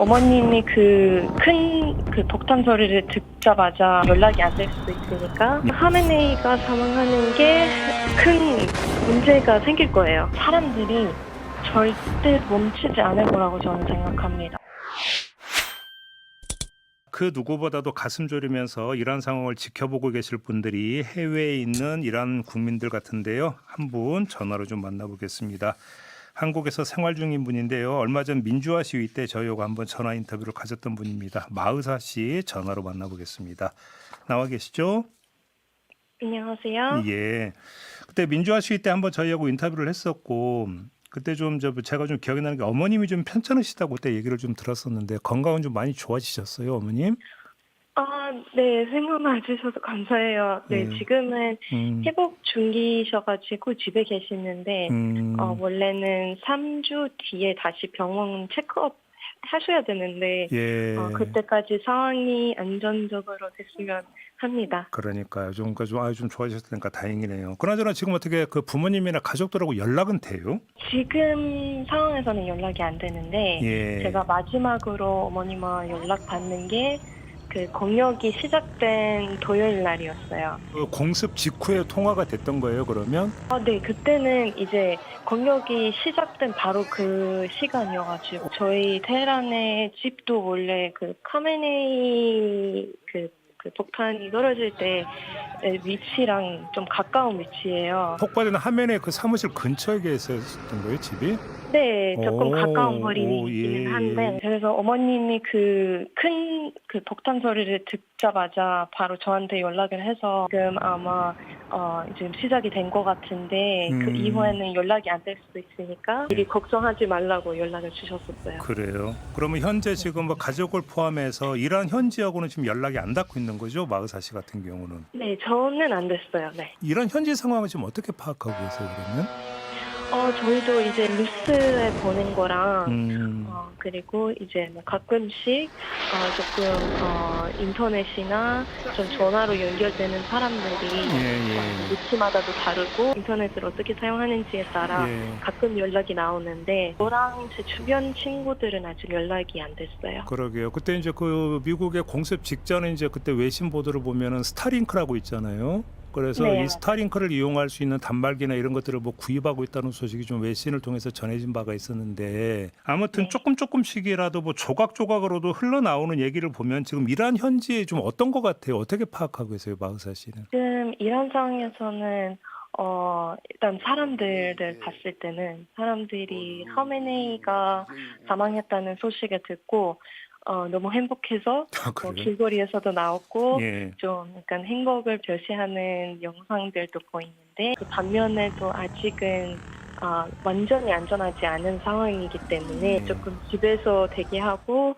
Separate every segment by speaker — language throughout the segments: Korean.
Speaker 1: 어머님이 그 큰 폭탄 소리를 듣자마자 연락이 안 될 수도 있으니까 하메네이가 사망하는 게 큰 문제가 생길 거예요. 사람들이 절대 멈추지 않을 거라고 저는 생각합니다.
Speaker 2: 그 누구보다도 가슴 졸이면서 이란 상황을 지켜보고 계실 분들이 해외에 있는 이란 국민들 같은데요. 한 분 전화로 좀 만나보겠습니다. 한국에서 생활 중인 분인데요. 얼마 전 민주화 시위 때 저희하고 한번 전화 인터뷰를 가졌던 분입니다. 마으사 씨 전화로 만나보겠습니다. 나와 계시죠?
Speaker 1: 안녕하세요.
Speaker 2: 예. 그때 민주화 시위 때 한번 저희하고 인터뷰를 했었고 그때 좀 제가 좀 기억이 나는 게 어머님이 좀 편찮으시다고 그때 얘기를 좀 들었었는데 건강은 좀 많이 좋아지셨어요, 어머님?
Speaker 1: 네, 생각나 주셔서 감사해요. 네,
Speaker 2: 예.
Speaker 1: 지금은 회복 중이셔가지고 집에 계시는데, 원래는 3주 뒤에 다시 병원 체크업 하셔야 되는데,
Speaker 2: 예.
Speaker 1: 그때까지 상황이 안전적으로 됐으면 합니다.
Speaker 2: 그러니까요. 좀 좋아지셨으니까 다행이네요. 그나저나 지금 어떻게 그 부모님이나 가족들하고 연락은 돼요?
Speaker 1: 지금 상황에서는 연락이 안 되는데,
Speaker 2: 예.
Speaker 1: 제가 마지막으로 어머님과 연락 받는 게 그 공역이 시작된 토요일 날이었어요.
Speaker 2: 그 공습 직후에 통화가 됐던 거예요, 그러면?
Speaker 1: 네, 그때는 이제 공격이 시작된 바로 그 시간이어가지고 저희 테헤란의 집도 원래 그 카메네이 그 폭탄이 떨어질 때 위치랑 좀 가까운 위치예요.
Speaker 2: 폭발된 화면에 그 사무실 근처에 계셨던 거예요, 집이?
Speaker 1: 네, 조금
Speaker 2: 오,
Speaker 1: 가까운
Speaker 2: 오,
Speaker 1: 거리이기는
Speaker 2: 예,
Speaker 1: 한데 그래서 어머님이 그 큰 폭탄 소리를 듣자마자 바로 저한테 연락을 해서 지금 아마 지금 시작이 된 것 같은데 그 이후에는 연락이 안 될 수도 있으니까 미리 걱정하지 말라고 연락을 주셨었어요.
Speaker 2: 그래요. 그러면 현재 지금 뭐 가족을 포함해서 이란 현지하고는 지금 연락이 안 닿고 있는 거죠, 마으사 씨 같은 경우는?
Speaker 1: 네, 저는 안 됐어요. 네.
Speaker 2: 이란 현지 상황을 지금 어떻게 파악하고 계세요, 그러면?
Speaker 1: 저희도 이제 뉴스에 보는 거랑 그리고 이제 뭐 가끔씩 조금 인터넷이나 좀 전화로 연결되는 사람들이 위치마다도 다르고 인터넷을 어떻게 사용하는지에 따라 가끔 연락이 나오는데 저랑 제 주변 친구들은 아직 연락이 안 됐어요.
Speaker 2: 그러게요. 그때 이제 그 미국의 공습 직전에 이제 그때 외신 보도를 보면은 스타링크라고 있잖아요. 그래서
Speaker 1: 네.
Speaker 2: 이 스타링크를 이용할 수 있는 단말기나 이런 것들을 뭐 구입하고 있다는 소식이 좀 외신을 통해서 전해진 바가 있었는데 아무튼 조금씩이라도 뭐 조각조각으로도 흘러나오는 얘기를 보면 지금 이란 현지에 좀 어떤 것 같아요? 어떻게 파악하고 계세요, 마으사 씨는?
Speaker 1: 지금 이런 상황에서는 일단 사람들을 봤을 때는 사람들이 하메네이가 사망했다는 소식을 듣고 너무 행복해서 길거리에서도 나왔고 좀 약간 행복을 표시하는 영상들도 보이는데 그 반면에도 아직은 완전히 안전하지 않은 상황이기 때문에 조금 집에서 대기하고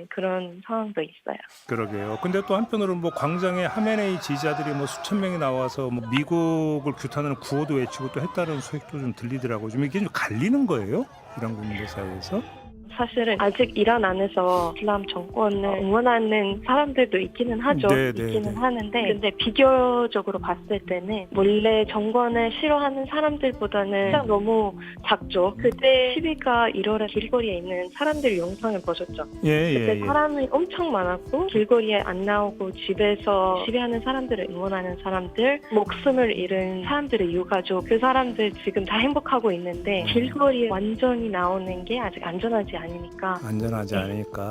Speaker 1: 그런 상황도 있어요.
Speaker 2: 그러게요. 근데 또 한편으로는 뭐 광장에 하메네이 지지자들이 뭐 수천 명이 나와서 뭐 미국을 규탄하는 구호도 외치고 또 했다는 소식도 좀 들리더라고요. 좀 이게 좀 갈리는 거예요? 이란 국민들 사이에서?
Speaker 1: 사실은 아직 이란 안에서 이슬람 정권을 응원하는 사람들도 있기는 하죠. 있기는 하는데 근데 비교적으로 봤을 때는 원래 정권을 싫어하는 사람들보다는 그냥 너무 작죠. 그때 시위가 1월에 길거리에 있는 사람들 영상을 보셨죠? 그때 사람이 엄청 많았고 길거리에 안 나오고 집에서 시위하는 사람들을 응원하는 사람들, 목숨을 잃은 사람들의 유가족 그 사람들 지금 다 행복하고 있는데 길거리에 완전히 나오는 게 아직 안전하지 않으니까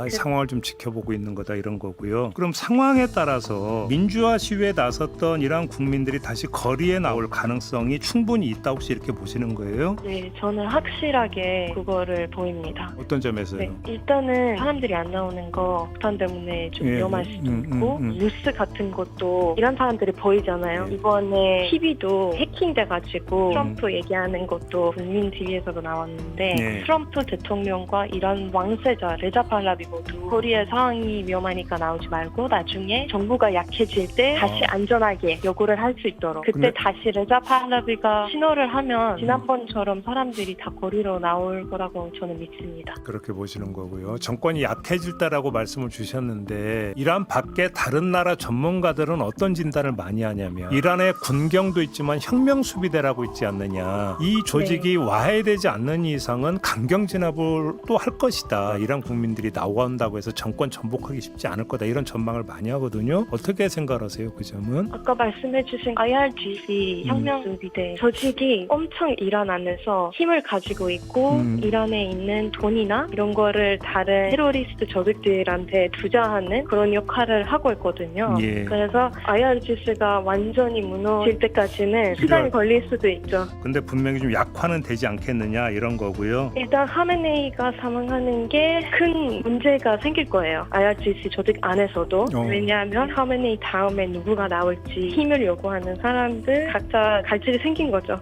Speaker 2: 상황을 좀 지켜보고 있는 거다 이런 거고요. 그럼 상황에 따라서 민주화 시위에 나섰던 이란 국민들이 다시 거리에 나올 가능성이 충분히 있다 혹시 이렇게 보시는 거예요?
Speaker 1: 네, 저는 확실하게 그거를 보입니다.
Speaker 2: 어떤 점에서요?
Speaker 1: 네, 일단은 사람들이 안 나오는 거 폭탄 때문에 좀 위험할 수도 있고 뉴스 같은 것도 이란 사람들이 보이잖아요. 이번에 TV도 해킹돼가지고 트럼프 얘기하는 것도 국민 TV에서도 나왔는데 트럼프 대통령과 이란 왕세자 레자 팔라비 모두 코리아 상황이 위험하니까 나오지 말고 나중에 정부가 약해질 때 다시 안전하게 요구를 할 수 있도록 그때 다시 레자 팔라비가 신호를 하면 지난번처럼 사람들이 다 거리로 나올 거라고 저는 믿습니다.
Speaker 2: 그렇게 보시는 거고요. 정권이 약해질 때라고 말씀을 주셨는데 이란 밖에 다른 나라 전문가들은 어떤 진단을 많이 하냐면 이란의 군경도 있지만 혁명 수비대라고 있지 않느냐. 이 조직이 와해되지 않는 이상은 강경 진압을 또 할 할 것이다. 이란 국민들이 나온다고 해서 정권 전복하기 쉽지 않을 거다. 이런 전망을 많이 하거든요. 어떻게 생각하세요? 그 점은?
Speaker 1: 아까 말씀해주신 IRGC 혁명수비대 조직이 엄청 이란 안에서 힘을 가지고 있고 이란에 있는 돈이나 이런 거를 다른 테러리스트 조직들한테 투자하는 그런 역할을 하고 있거든요.
Speaker 2: 예.
Speaker 1: 그래서 IRGC가 완전히 무너질 때까지는 시간이 걸릴 수도 있죠.
Speaker 2: 근데 분명히 좀 약화는 되지 않겠느냐 이런 거고요.
Speaker 1: 일단 하메네이가 사망하는 게 큰 문제가 생길 거예요. IRGC 조직 안에서도. 왜냐하면 하메네이 다음에 누구가 나올지 힘을 요구하는 사람들 각자 갈질이 생긴 거죠.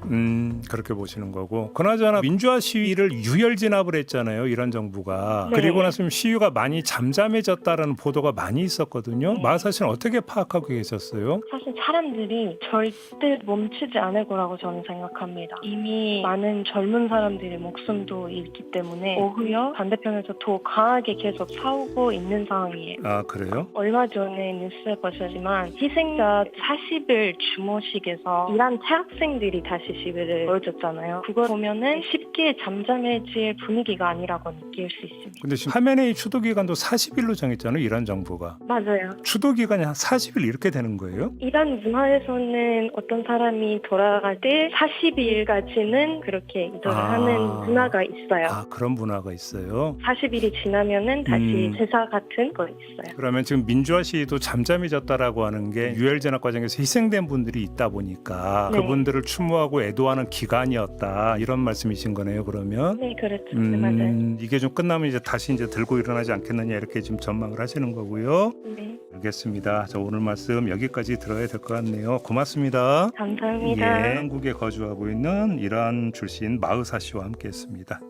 Speaker 2: 그렇게 보시는 거고. 그나저나 민주화 시위를 유혈 진압을 했잖아요. 이란 정부가.
Speaker 1: 네.
Speaker 2: 그리고 나서 시위가 많이 잠잠해졌다는 보도가 많이 있었거든요. 마사 씨는 어떻게 파악하고 계셨어요?
Speaker 1: 사실 사람들이 절대 멈추지 않을 거라고 저는 생각합니다. 이미 많은 젊은 사람들의 목숨도 잃기 때문에 오히려 반대편에서 더 강하게 계속 싸우고 있는 상황이에요.
Speaker 2: 아, 그래요?
Speaker 1: 얼마 전에 뉴스에 보셨지만 희생자 40일 주모식에서 이란 대학생들이 다시 시위를 벌였잖아요. 그걸 보면은 쉽게 잠잠해질 분위기가 아니라고 느낄 수 있습니다.
Speaker 2: 근데 지금 하메네이 추도 기간도 40일로 정했잖아요. 이란 정부가.
Speaker 1: 맞아요.
Speaker 2: 추도 기간이 한 40일 이렇게 되는 거예요?
Speaker 1: 이란 문화에서는 어떤 사람이 돌아갈 때 40일까지는 그렇게 이도를 하는 문화가 있어요.
Speaker 2: 아, 그런 문화가 있어요.
Speaker 1: 40일이 지나면은 다시 제사 같은 거 있어요.
Speaker 2: 그러면 지금 민주화 시위도 잠잠해졌다라고 하는 게 유혈 진압 과정에서 희생된 분들이 있다 보니까
Speaker 1: 네.
Speaker 2: 그분들을 추모하고 애도하는 기간이었다 이런 말씀이신 거네요. 그러면
Speaker 1: 네, 그렇죠. 네, 맞아요.
Speaker 2: 이게 좀 끝나면 이제 다시 이제 들고 일어나지 않겠느냐 이렇게 지금 전망을 하시는 거고요.
Speaker 1: 네,
Speaker 2: 알겠습니다. 저 오늘 말씀 여기까지 들어야 될 것 같네요. 고맙습니다.
Speaker 1: 감사합니다.
Speaker 2: 예, 한국에 거주하고 있는 이란 출신 마흐사 씨와 함께했습니다.